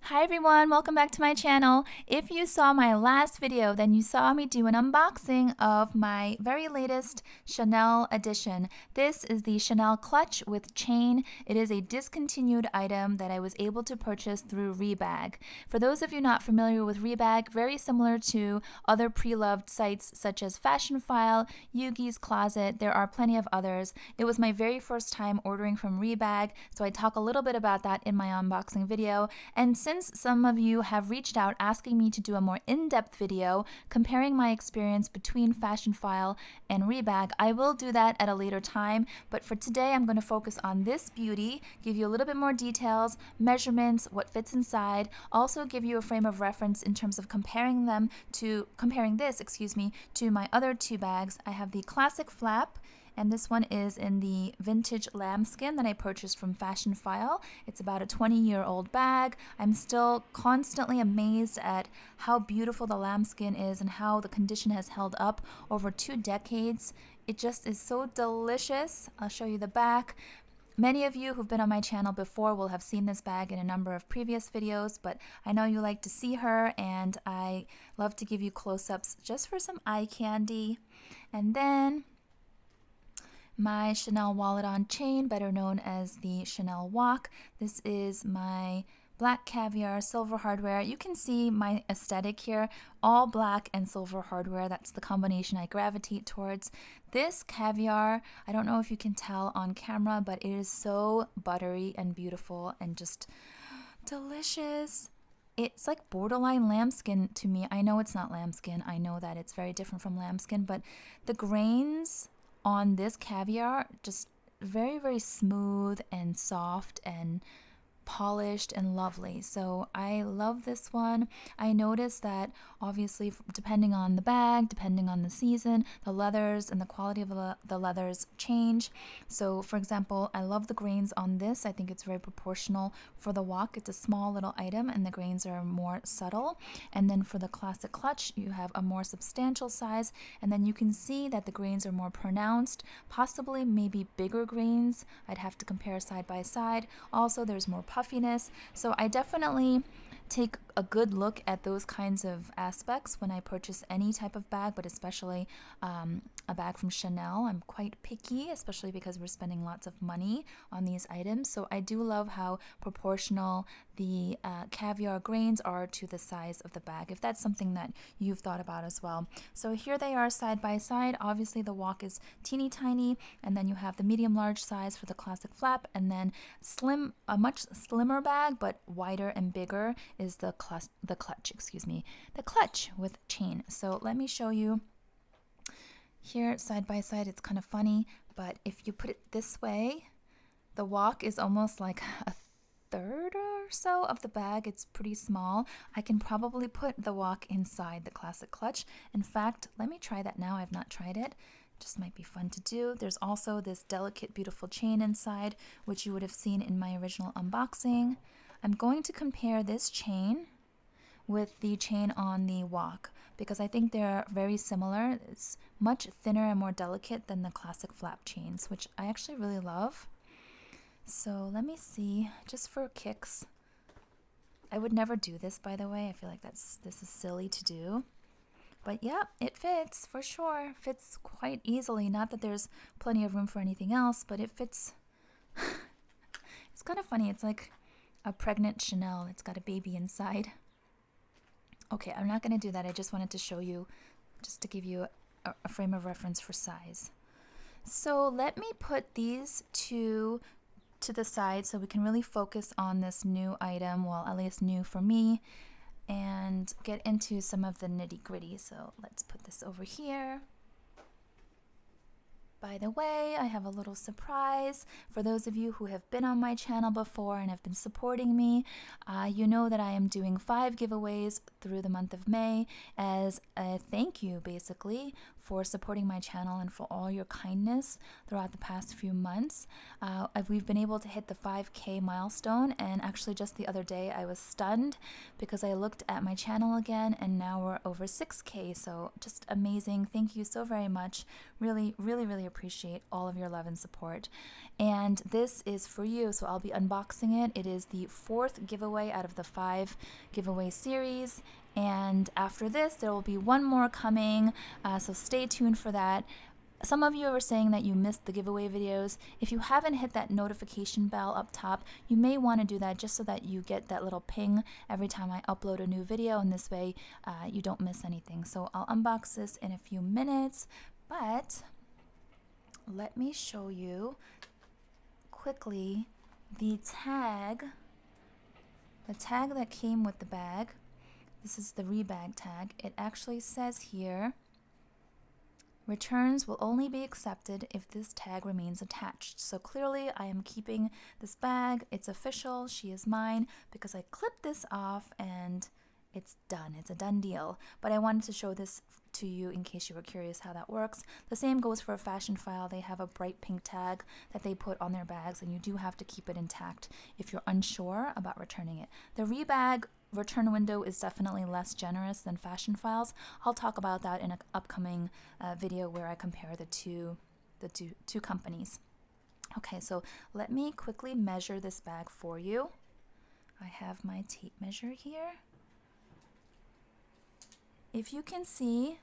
Hi everyone, welcome back to my channel. If you saw my last video, then you saw me do an unboxing of my very latest Chanel edition. This is the Chanel clutch with chain. It is a discontinued item that I was able to purchase through Rebag. For those of you not familiar with Rebag, very similar to other pre-loved sites such as Fashionphile, Yugi's Closet, there are plenty of others. It was my very first time ordering from Rebag, so I talk a little bit about that in my unboxing video. And since some of you have reached out asking me to do a more in-depth video comparing my experience between Fashionphile and Rebag, I will do that at a later time, but for today I'm going to focus on this beauty, give you a little bit more details, measurements, what fits inside, also give you a frame of reference in terms of comparing this to my other two bags. I have the classic flap, and this one is in the vintage lambskin that I purchased from Fashionphile. It's about a 20-year-old bag. I'm still constantly amazed at how beautiful the lambskin is and how the condition has held up over 2 decades. It just is so delicious. I'll show you the back. Many of you who've been on my channel before will have seen this bag in a number of previous videos, but I know you like to see her, and I love to give you close-ups just for some eye candy. And then my Chanel wallet on chain, better known as the Chanel Walk. This is my black caviar silver hardware. You can see my aesthetic here, all black and silver hardware. That's the combination I gravitate towards. This caviar, I don't know if you can tell on camera, but it is so buttery and beautiful and just delicious. It's like borderline lambskin to me. I know it's not lambskin. I know that it's very different from lambskin, but the grains on this caviar just very, very smooth and soft and polished and lovely. So I love this one. I noticed that obviously depending on the bag, depending on the season, the leathers and the quality of the leathers change. So for example, I love the grains on this. I think it's very proportional for the walk. It's a small little item and the grains are more subtle. And then for the classic clutch, you have a more substantial size, and then you can see that the grains are more pronounced, possibly maybe bigger grains. I'd have to compare side by side. Also, there's more puffiness. So I definitely take a good look at those kinds of aspects when I purchase any type of bag, but especially a bag from Chanel. I'm quite picky, especially because we're spending lots of money on these items. So I do love how proportional the caviar grains are to the size of the bag, if that's something that you've thought about as well. So here they are side by side. Obviously the walk is teeny tiny, and then you have the medium large size for the classic flap, and then a much slimmer bag but wider and bigger is the clutch with chain. So let me show you here side by side. It's kind of funny, but if you put it this way, the walk is almost like a third or so of the bag. It's pretty small. I can probably put the walk inside the classic clutch. In fact, let me try that now. I've not tried it. Just might be fun to do. There's also this delicate, beautiful chain inside, which you would have seen in my original unboxing. I'm going to compare this chain with the chain on the walk because I think they're very similar. It's much thinner and more delicate than the classic flap chains, which I actually really love. So let me see, just for kicks. I would never do this, by the way. I feel like this is silly to do. But yeah, it fits for sure. Fits quite easily. Not that there's plenty of room for anything else, but it fits. It's kind of funny. It's like a pregnant Chanel. It's got a baby inside. Okay, I'm not going to do that. I just wanted to show you, just to give you a frame of reference for size. So let me put these two to the side so we can really focus on this new item, well, at least new for me, and get into some of the nitty-gritty. So let's put this over here. By the way, I have a little surprise for those of you who have been on my channel before and have been supporting me. You know that I am doing 5 giveaways through the month of May as a thank you, basically, for supporting my channel and for all your kindness throughout the past few months. We've been able to hit the 5K milestone, and actually just the other day I was stunned because I looked at my channel again and now we're over 6K, so just amazing. Thank you so very much. Really, really, really appreciate all of your love and support. And this is for you, so I'll be unboxing it. It is the 4th giveaway out of the 5 giveaway series, and after this there will be one more coming, so stay tuned for that. Some of you are saying that you missed the giveaway videos. If you haven't hit that notification bell up top, you may want to do that just so that you get that little ping every time I upload a new video, and this way you don't miss anything. So I'll unbox this in a few minutes, but let me show you quickly the tag that came with the bag. This is the rebag tag. It actually says here, returns will only be accepted if this tag remains attached. So clearly I am keeping this bag. It's official. She is mine because I clipped this off and it's done. It's a done deal. But I wanted to show this to you in case you were curious how that works. The same goes for a fashion file. They have a bright pink tag that they put on their bags, and you do have to keep it intact if you're unsure about returning it. The rebag return window is definitely less generous than fashion files. I'll talk about that in an upcoming video where I compare the two companies. Okay, so let me quickly measure this bag for you. I have my tape measure here. If you can see,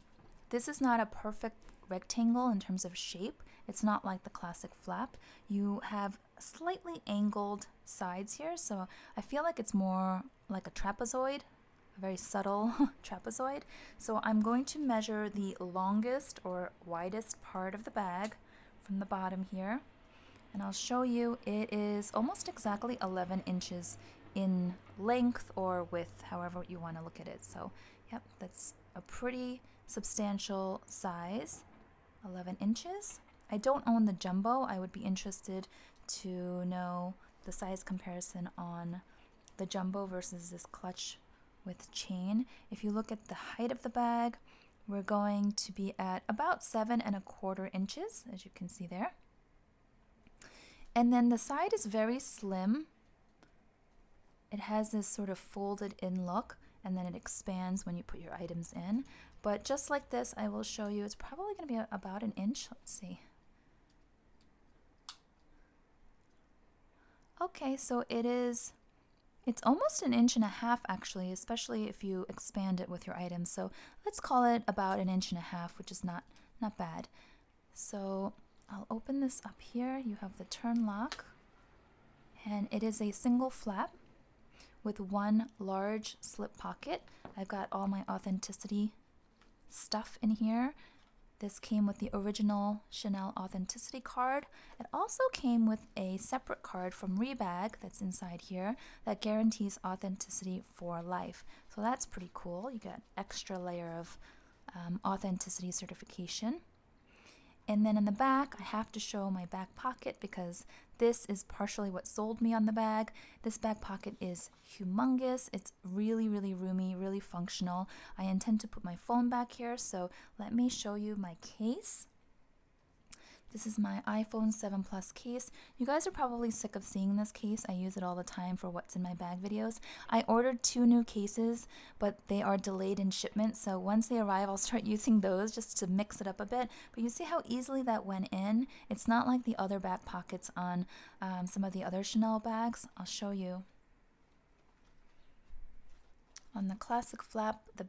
this is not a perfect rectangle in terms of shape. It's not like the classic flap. You have slightly angled sides here, so I feel like it's more like a trapezoid, a very subtle trapezoid. So I'm going to measure the longest or widest part of the bag from the bottom here, and I'll show you it is almost exactly 11 inches in length or width, however you want to look at it. So yep, that's a pretty substantial size, 11 inches. I don't own the jumbo. I would be interested to know the size comparison on the jumbo versus this clutch with chain. If you look at the height of the bag, we're going to be at about 7¼ inches, as you can see there. And then the side is very slim. It has this sort of folded in look, and then it expands when you put your items in. But just like this, I will show you, it's probably going to be about an inch. Let's see. Okay, so it's almost an inch and a half actually, especially if you expand it with your items. So let's call it about an inch and a half, which is not bad. So I'll open this up here. You have the turn lock, and it is a single flap with one large slip pocket. I've got all my authenticity stuff in here. This came with the original Chanel authenticity card. It also came with a separate card from Rebag that's inside here that guarantees authenticity for life. So that's pretty cool. You get extra layer of authenticity certification. And then in the back, I have to show my back pocket because this is partially what sold me on the bag. This back pocket is humongous. It's really, really roomy, really functional. I intend to put my phone back here, so let me show you my case. This is my iPhone 7 Plus case. You guys are probably sick of seeing this case. I use it all the time for what's in my bag videos. I ordered 2 new cases, but they are delayed in shipment, so once they arrive, I'll start using those just to mix it up a bit. But you see how easily that went in? It's not like the other back pockets on some of the other Chanel bags. I'll show you. On the classic flap, the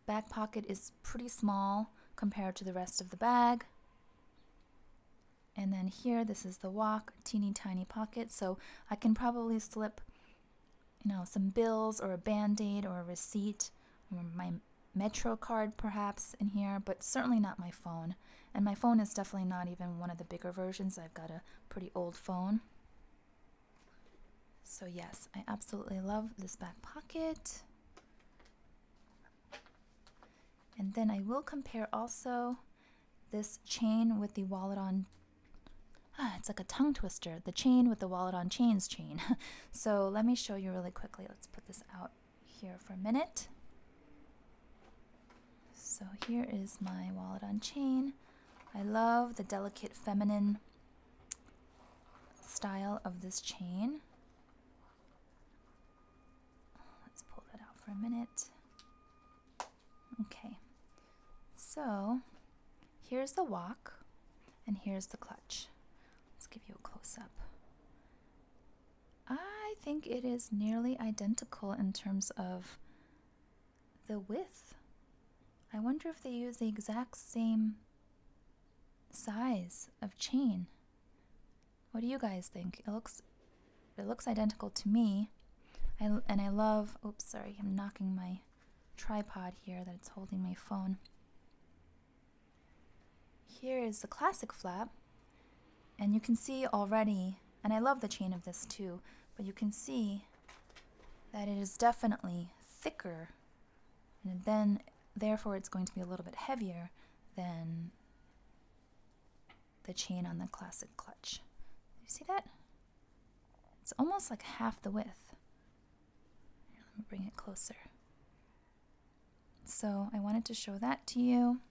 back pocket is pretty small compared to the rest of the bag. And then here, this is the walk, teeny tiny pocket, so I can probably slip, some bills or a Band-Aid or a receipt or my Metro card perhaps in here, but certainly not my phone. And my phone is definitely not even one of the bigger versions. I've got a pretty old phone. So yes, I absolutely love this back pocket. And then I will compare also this chain with the wallet on. It's like a tongue twister. The chain with the wallet on chains chain. So let me show you really quickly. Let's put this out here for a minute. So here is my wallet on chain. I love the delicate feminine style of this chain. Let's pull that out for a minute. Okay, so here's the walk and here's the clutch. Let's give you a close-up. I think it is nearly identical in terms of the width. I wonder if they use the exact same size of chain. What do you guys think? It looks identical to me. I love, oops, sorry, I'm knocking my tripod here that's holding my phone. Here is the classic flap, and you can see already, and I love the chain of this too, but you can see that it is definitely thicker, and then therefore it's going to be a little bit heavier than the chain on the classic clutch. You see that? It's almost like half the width. Here, let me bring it closer. So I wanted to show that to you.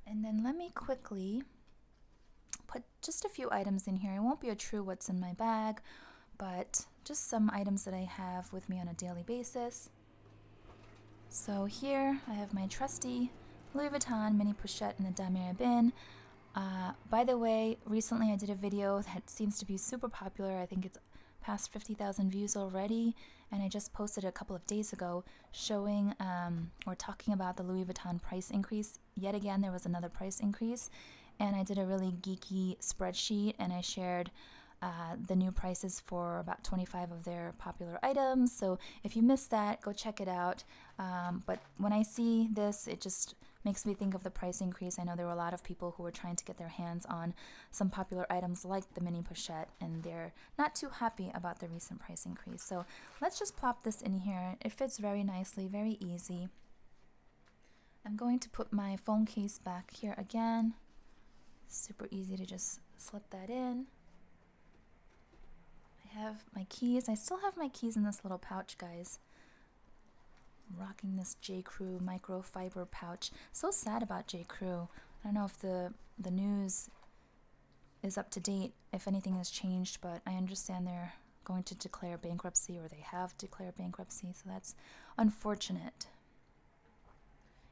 And then let me quickly put just a few items in here. It won't be a true what's in my bag, but just some items that I have with me on a daily basis. So here I have my trusty Louis Vuitton mini pochette in the damier bin. By the way, recently I did a video that seems to be super popular. I think it's past 50,000 views already, and I just posted it a couple of days ago showing or talking about the Louis Vuitton price increase. Yet again, there was another price increase, and I did a really geeky spreadsheet, and I shared the new prices for about 25 of their popular items. So if you missed that, go check it out. But when I see this, it just makes me think of the price increase. I know there were a lot of people who were trying to get their hands on some popular items like the mini pochette, and they're not too happy about the recent price increase. So let's just plop this in here. It fits very nicely, very easy. I'm going to put my phone case back here again. Super easy to just slip that in. I have my keys. I still have my keys in this little pouch, guys. I'm rocking this J. Crew microfiber pouch. So sad about J. Crew. I don't know if the news is up to date, if anything has changed, but I understand they're going to declare bankruptcy, or they have declared bankruptcy, so that's unfortunate.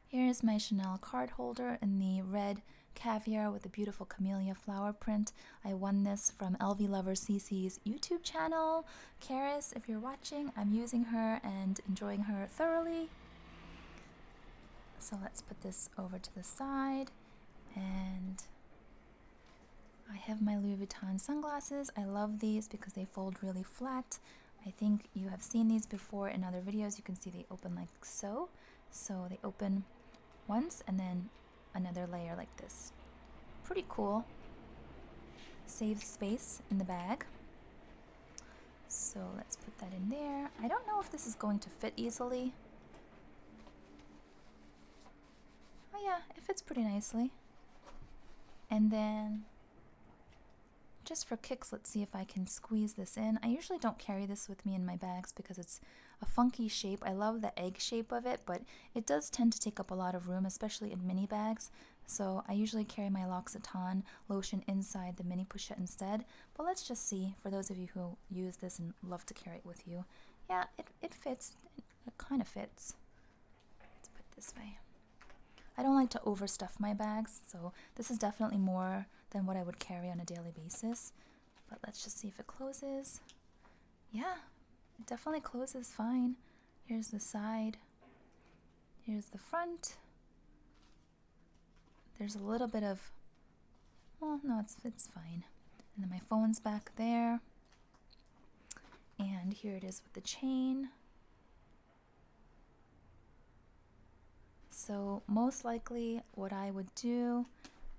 Here's my Chanel card holder in the red caviar with a beautiful camellia flower print. I won this from LV Lover CC's YouTube channel. Karis, if you're watching, I'm using her and enjoying her thoroughly. So let's put this over to the side, and I have my Louis Vuitton sunglasses. I love these because they fold really flat. I think you have seen these before in other videos. You can see they open like so. So they open once and then another layer like this. Pretty cool. Saves space in the bag. So let's put that in there. I don't know if this is going to fit easily. Oh yeah, it fits pretty nicely. And then just for kicks, let's see if I can squeeze this in. I usually don't carry this with me in my bags because it's a funky shape. I love the egg shape of it, but it does tend to take up a lot of room, especially in mini bags. So I usually carry my L'Occitane lotion inside the mini pochette instead. But let's just see, for those of you who use this and love to carry it with you. Yeah, it fits. It kind of fits. Let's put it this way. I don't like to overstuff my bags, so this is definitely more than what I would carry on a daily basis. But let's just see if it closes. Yeah, it definitely closes fine. Here's the side. Here's the front. There's a little bit of, well, no, it's fine. And then my phone's back there. And here it is with the chain. So most likely what I would do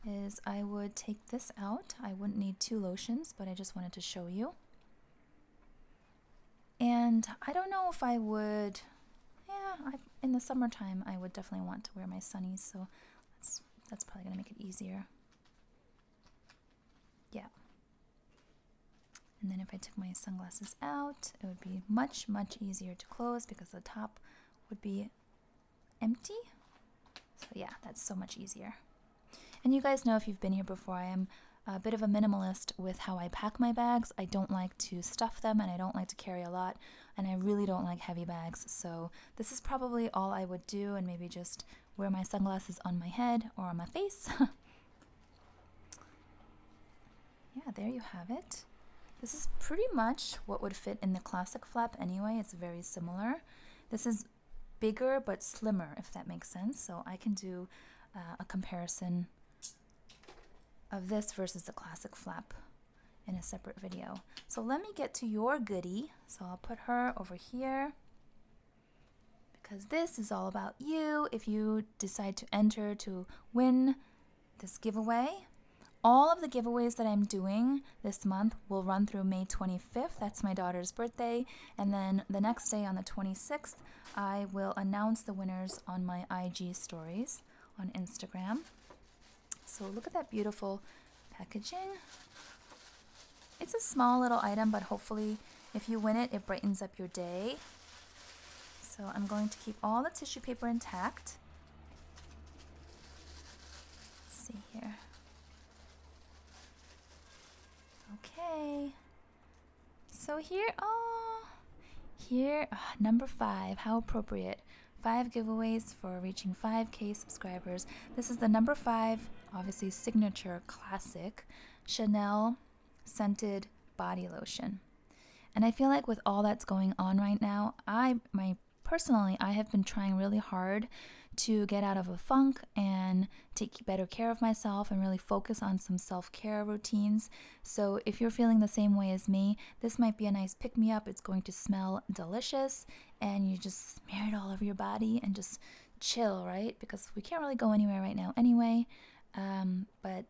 is I would take this out. I wouldn't need 2 lotions, but I just wanted to show you. And I don't know if I would, in the summertime I would definitely want to wear my sunnies, so that's probably going to make it easier. Yeah. And then if I took my sunglasses out, it would be much, much easier to close because the top would be empty. So yeah, that's so much easier. And you guys know, if you've been here before, I am a bit of a minimalist with how I pack my bags. I don't like to stuff them, and I don't like to carry a lot, and I really don't like heavy bags. So this is probably all I would do, and maybe just wear my sunglasses on my head or on my face. Yeah, there you have it. This is pretty much what would fit in the classic flap anyway. It's very similar. This is bigger but slimmer, if that makes sense. So I can do a comparison of this versus the classic flap in a separate video. So let me get to your goodie. So I'll put her over here, because this is all about you. If you decide to enter to win this giveaway, all of the giveaways that I'm doing this month will run through May 25th. That's my daughter's birthday. And then the next day, on the 26th, I will announce the winners on my IG stories on Instagram. So look at that beautiful packaging. It's a small little item, but hopefully if you win it, it brightens up your day. So I'm going to keep all the tissue paper intact. Let's see here. Okay, so here, number 5, how appropriate. 5 giveaways for reaching 5K subscribers. This is the number 5, obviously signature classic Chanel scented body lotion. And I feel like with all that's going on right now, personally, I have been trying really hard to get out of a funk and take better care of myself and really focus on some self-care routines. So if you're feeling the same way as me, this might be a nice pick-me-up. It's going to smell delicious, and you just smear it all over your body and just chill, right? Because we can't really go anywhere right now anyway. But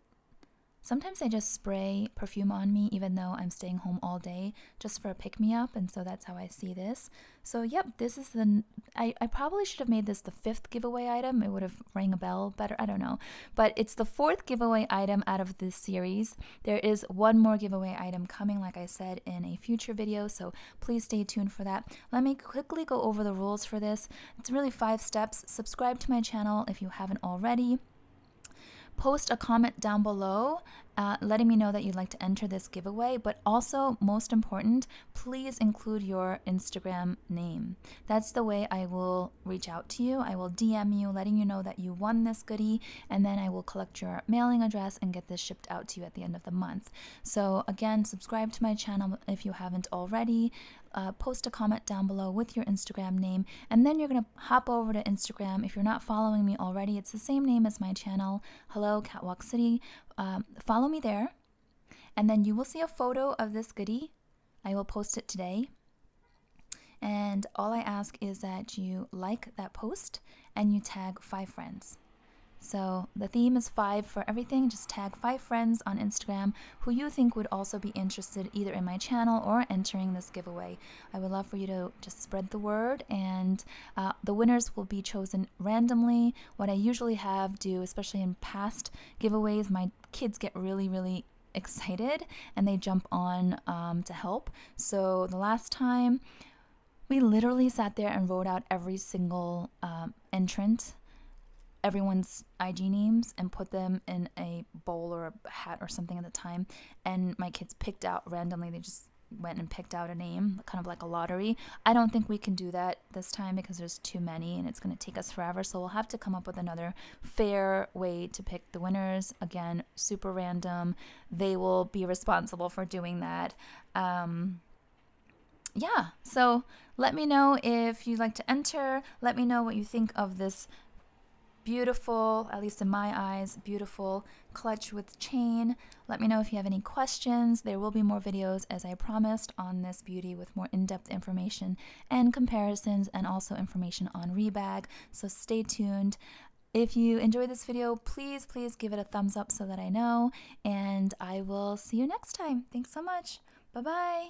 sometimes I just spray perfume on me even though I'm staying home all day, just for a pick-me-up, and so that's how I see this. So yep, this is I probably should have made this the 5th giveaway item. It would have rang a bell better, I don't know. But it's the 4th giveaway item out of this series. There is one more giveaway item coming, like I said, in a future video, so please stay tuned for that. Let me quickly go over the rules for this. It's really 5 steps. Subscribe to my channel if you haven't already. Post a comment down below letting me know that you'd like to enter this giveaway, but also, most important, please include your Instagram name. That's the way I will reach out to you. I will DM you letting you know that you won this goodie, and then I will collect your mailing address and get this shipped out to you at the end of the month. So again, subscribe to my channel if you haven't already. Post a comment down below with your Instagram name, and then you're going to hop over to Instagram. If you're not following me already, it's the same name as my channel, Hello Catwalk City. Follow me there, and then you will see a photo of this goodie. I will post it today, and all I ask is that you like that post and you tag 5 friends. So the theme is 5 for everything. Just tag 5 friends on Instagram who you think would also be interested either in my channel or entering this giveaway. I would love for you to just spread the word, and the winners will be chosen randomly. What I usually do, especially in past giveaways, my kids get really excited and they jump on to help. So the last time, we literally sat there and wrote out every single entrant, everyone's IG names, and put them in a bowl or a hat or something at the time, and my kids picked out randomly. They just went and picked out a name, kind of like a lottery. I don't think we can do that this time because there's too many and it's going to take us forever, so we'll have to come up with another fair way to pick the winners. Again, super random. They will be responsible for doing that. Yeah, so let me know if you'd like to enter. Let me know what you think of this beautiful, at least in my eyes, beautiful clutch with chain. Let me know if you have any questions. There will be more videos, as I promised, on this beauty with more in-depth information and comparisons, and also information on rebag, so stay tuned. If you enjoyed this video, please give it a thumbs up so that I know, and I will see you next time. Thanks so much. Bye-bye.